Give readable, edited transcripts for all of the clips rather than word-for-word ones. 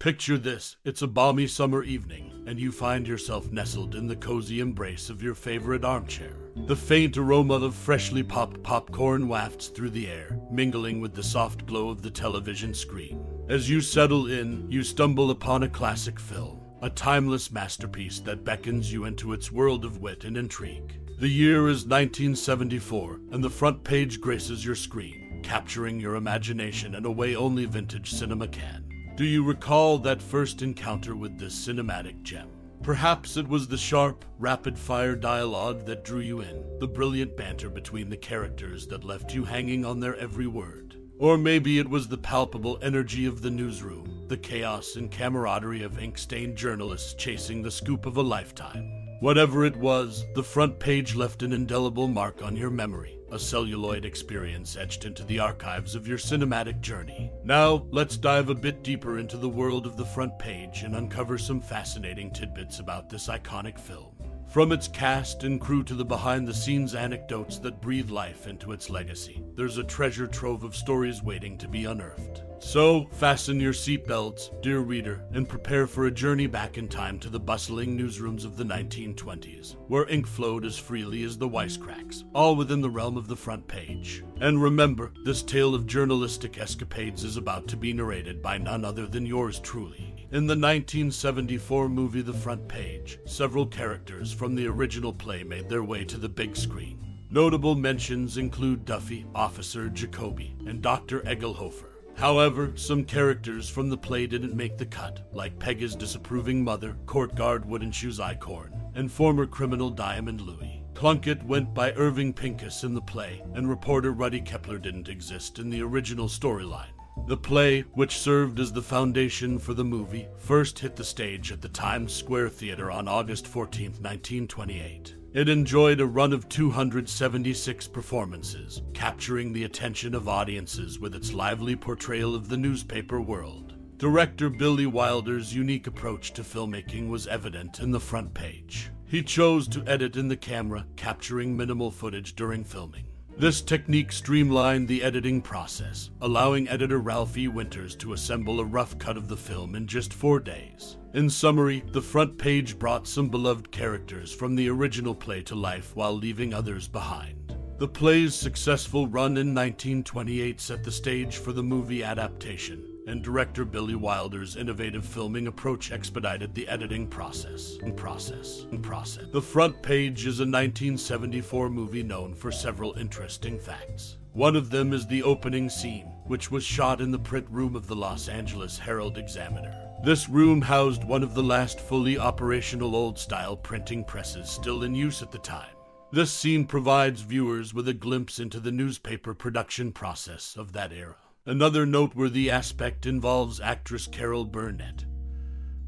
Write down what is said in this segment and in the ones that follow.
Picture this, it's a balmy summer evening, and you find yourself nestled in the cozy embrace of your favorite armchair. The faint aroma of freshly popped popcorn wafts through the air, mingling with the soft glow of the television screen. As you settle in, you stumble upon a classic film, a timeless masterpiece that beckons you into its world of wit and intrigue. The year is 1974, and the front page graces your screen, capturing your imagination in a way only vintage cinema can. Do you recall that first encounter with this cinematic gem? Perhaps it was the sharp, rapid-fire dialogue that drew you in, the brilliant banter between the characters that left you hanging on their every word. Or maybe it was the palpable energy of the newsroom, the chaos and camaraderie of ink-stained journalists chasing the scoop of a lifetime. Whatever it was, the front page left an indelible mark on your memory, a celluloid experience etched into the archives of your cinematic journey. Now, let's dive a bit deeper into the world of the front page and uncover some fascinating tidbits about this iconic film. From its cast and crew to the behind-the-scenes anecdotes that breathe life into its legacy, there's a treasure trove of stories waiting to be unearthed. So, fasten your seatbelts, dear reader, and prepare for a journey back in time to the bustling newsrooms of the 1920s, where ink flowed as freely as the wisecracks, all within the realm of the front page. And remember, this tale of journalistic escapades is about to be narrated by none other than yours truly. In the 1974 movie The Front Page, several characters from the original play made their way to the big screen. Notable mentions include Duffy, Officer Jacobi, and Dr. Eggelhofer. However, some characters from the play didn't make the cut, like Peggy's disapproving mother, court guard Wooden Shoes Eichhorn, and former criminal Diamond Louis. Plunkett went by Irving Pincus in the play, and reporter Rudy Keppler didn't exist in the original storyline. The play, which served as the foundation for the movie, first hit the stage at the Times Square Theater on August 14, 1928. It enjoyed a run of 276 performances, capturing the attention of audiences with its lively portrayal of the newspaper world. Director Billy Wilder's unique approach to filmmaking was evident in The Front Page. He chose to edit in the camera, capturing minimal footage during filming. This technique streamlined the editing process, allowing editor Ralph E. Winters to assemble a rough cut of the film in just 4 days. In summary, The Front Page brought some beloved characters from the original play to life while leaving others behind. The play's successful run in 1928 set the stage for the movie adaptation, and director Billy Wilder's innovative filming approach expedited the editing process. The Front Page is a 1974 movie known for several interesting facts. One of them is the opening scene, which was shot in the print room of the Los Angeles Herald-Examiner. This room housed one of the last fully operational old-style printing presses still in use at the time. This scene provides viewers with a glimpse into the newspaper production process of that era. Another noteworthy aspect involves actress Carol Burnett,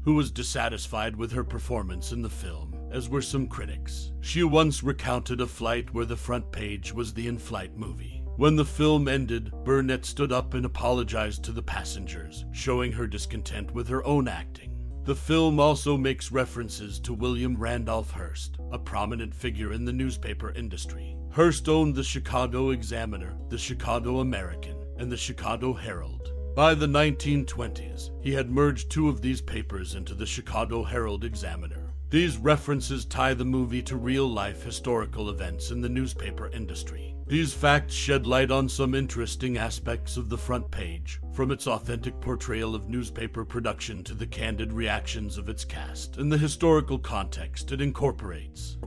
who was dissatisfied with her performance in the film, as were some critics. She once recounted a flight where The Front Page was the in-flight movie. When the film ended, Burnett stood up and apologized to the passengers, showing her discontent with her own acting. The film also makes references to William Randolph Hearst, a prominent figure in the newspaper industry. Hearst owned the Chicago Examiner, the Chicago American, and the Chicago Herald. By the 1920s, he had merged two of these papers into the Chicago Herald-Examiner. These references tie the movie to real-life historical events in the newspaper industry. These facts shed light on some interesting aspects of The Front Page, from its authentic portrayal of newspaper production to the candid reactions of its cast and the historical context it incorporates.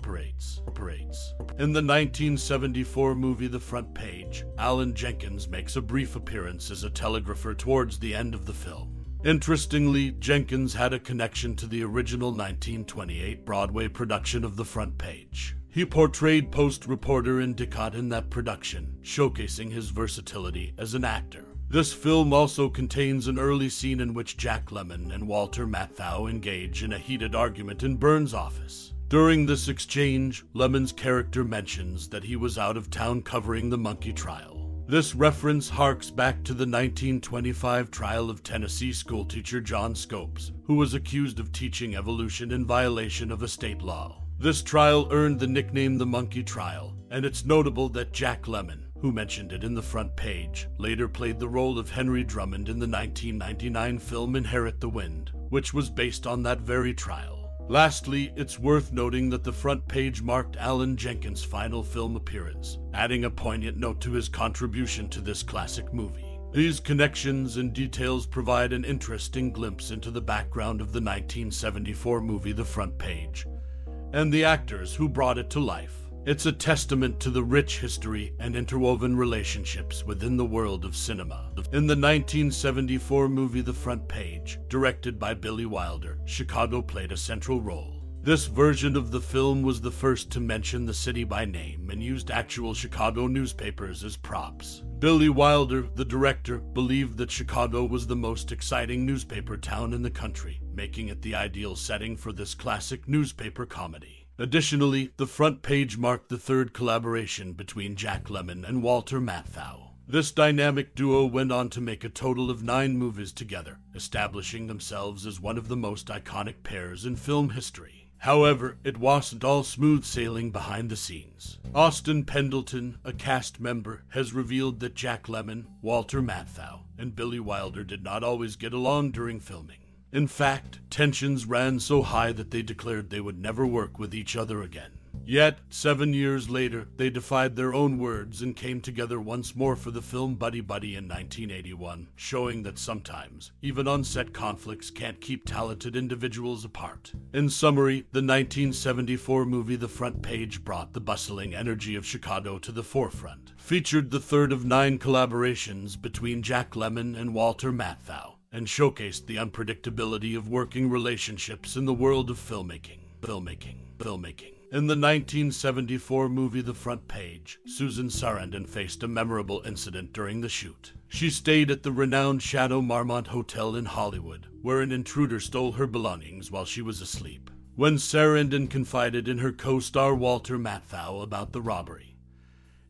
In the 1974 movie The Front Page, Alan Jenkins makes a brief appearance as a telegrapher towards the end of the film. Interestingly, Jenkins had a connection to the original 1928 Broadway production of The Front Page. He portrayed Post reporter Endicott in that production, showcasing his versatility as an actor. This film also contains an early scene in which Jack Lemmon and Walter Matthau engage in a heated argument in Burns' office. During this exchange, Lemmon's character mentions that he was out of town covering the monkey trial. This reference harks back to the 1925 trial of Tennessee schoolteacher John Scopes, who was accused of teaching evolution in violation of a state law. This trial earned the nickname the Monkey Trial, and it's notable that Jack Lemmon, who mentioned it in the front page, later played the role of Henry Drummond in the 1999 film Inherit the Wind, which was based on that very trial. Lastly, it's worth noting that the front page marked Alan Jenkins' final film appearance, adding a poignant note to his contribution to this classic movie. These connections and details provide an interesting glimpse into the background of the 1974 movie The Front Page, and the actors who brought it to life. It's a testament to the rich history and interwoven relationships within the world of cinema. In the 1974 movie The Front Page, directed by Billy Wilder, Chicago played a central role. This version of the film was the first to mention the city by name and used actual Chicago newspapers as props. Billy Wilder, the director, believed that Chicago was the most exciting newspaper town in the country, making it the ideal setting for this classic newspaper comedy. Additionally, The Front Page marked the third collaboration between Jack Lemmon and Walter Matthau. This dynamic duo went on to make a total of 9 movies together, establishing themselves as one of the most iconic pairs in film history. However, it wasn't all smooth sailing behind the scenes. Austin Pendleton, a cast member, has revealed that Jack Lemmon, Walter Matthau, and Billy Wilder did not always get along during filming. In fact, tensions ran so high that they declared they would never work with each other again. Yet, 7 years later, they defied their own words and came together once more for the film Buddy Buddy in 1981, showing that sometimes, even on-set conflicts can't keep talented individuals apart. In summary, the 1974 movie The Front Page brought the bustling energy of Chicago to the forefront, featured the third of 9 collaborations between Jack Lemmon and Walter Matthau, and showcased the unpredictability of working relationships in the world of filmmaking. In the 1974 movie The Front Page, Susan Sarandon faced a memorable incident during the shoot. She stayed at the renowned Chateau Marmont Hotel in Hollywood, where an intruder stole her belongings while she was asleep. When Sarandon confided in her co-star Walter Matthau about the robbery,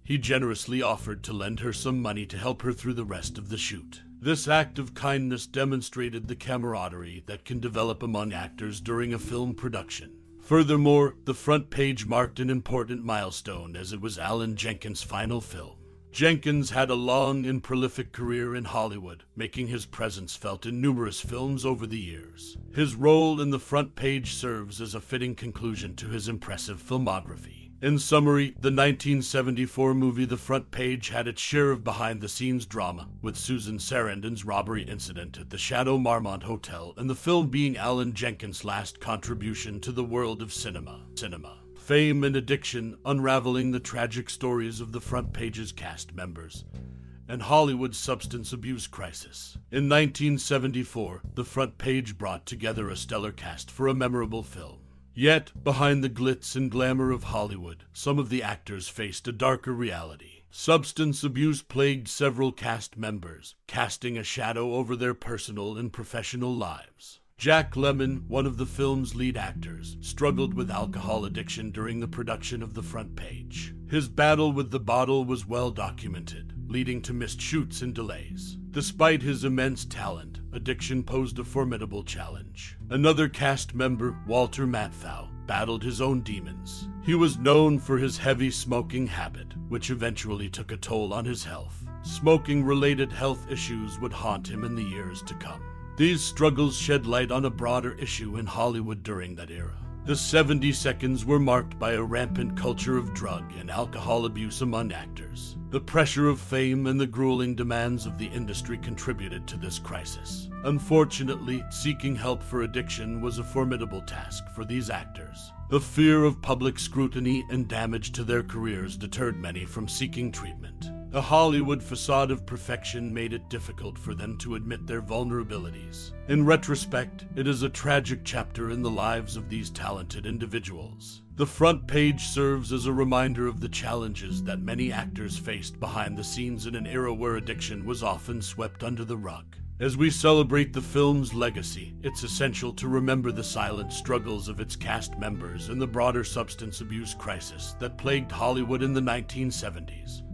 he generously offered to lend her some money to help her through the rest of the shoot. This act of kindness demonstrated the camaraderie that can develop among actors during a film production. Furthermore, The Front Page marked an important milestone as it was Alan Jenkins' final film. Jenkins had a long and prolific career in Hollywood, making his presence felt in numerous films over the years. His role in The Front Page serves as a fitting conclusion to his impressive filmography. In summary, the 1974 movie The Front Page had its share of behind-the-scenes drama, with Susan Sarandon's robbery incident at the Chateau Marmont Hotel and the film being Alan Jenkins' last contribution to the world of cinema. Fame and addiction, unraveling the tragic stories of The Front Page's cast members, and Hollywood's substance abuse crisis. In 1974, The Front Page brought together a stellar cast for a memorable film. Yet, behind the glitz and glamour of Hollywood, some of the actors faced a darker reality. Substance abuse plagued several cast members, casting a shadow over their personal and professional lives. Jack Lemmon, one of the film's lead actors, struggled with alcohol addiction during the production of The Front Page. His battle with the bottle was well documented, leading to missed shoots and delays. Despite his immense talent, addiction posed a formidable challenge. Another cast member, Walter Matthau, battled his own demons. He was known for his heavy smoking habit, which eventually took a toll on his health. Smoking-related health issues would haunt him in the years to come. These struggles shed light on a broader issue in Hollywood during that era. The 70 seconds were marked by a rampant culture of drug and alcohol abuse among actors. The pressure of fame and the grueling demands of the industry contributed to this crisis. Unfortunately, seeking help for addiction was a formidable task for these actors. The fear of public scrutiny and damage to their careers deterred many from seeking treatment. A Hollywood facade of perfection made it difficult for them to admit their vulnerabilities. In retrospect, it is a tragic chapter in the lives of these talented individuals. The Front Page serves as a reminder of the challenges that many actors faced behind the scenes in an era where addiction was often swept under the rug. As we celebrate the film's legacy, it's essential to remember the silent struggles of its cast members and the broader substance abuse crisis that plagued Hollywood in the 1970s.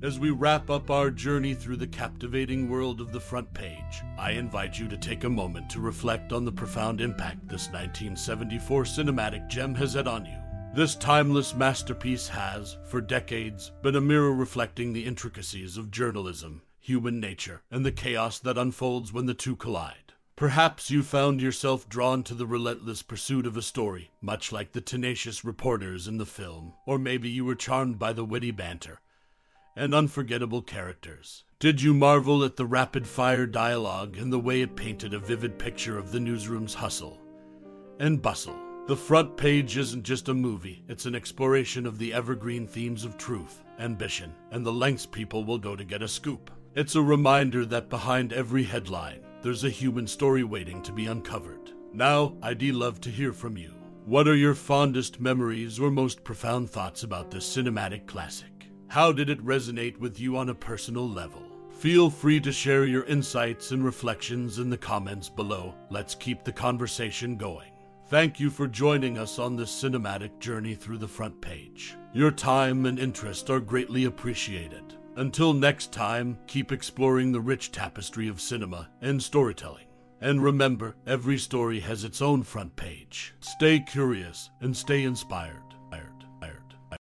As we wrap up our journey through the captivating world of The Front Page, I invite you to take a moment to reflect on the profound impact this 1974 cinematic gem has had on you. This timeless masterpiece has, for decades, been a mirror reflecting the intricacies of journalism, human nature, and the chaos that unfolds when the two collide. Perhaps you found yourself drawn to the relentless pursuit of a story, much like the tenacious reporters in the film, or maybe you were charmed by the witty banter and unforgettable characters. Did you marvel at the rapid-fire dialogue and the way it painted a vivid picture of the newsroom's hustle and bustle? The front page isn't just a movie, it's an exploration of the evergreen themes of truth, ambition, and the lengths people will go to get a scoop. It's a reminder that behind every headline, there's a human story waiting to be uncovered. Now, I'd love to hear from you. What are your fondest memories or most profound thoughts about this cinematic classic? How did it resonate with you on a personal level? Feel free to share your insights and reflections in the comments below. Let's keep the conversation going. Thank you for joining us on this cinematic journey through the front page. Your time and interest are greatly appreciated. Until next time, keep exploring the rich tapestry of cinema and storytelling. And remember, every story has its own front page. Stay curious and stay inspired.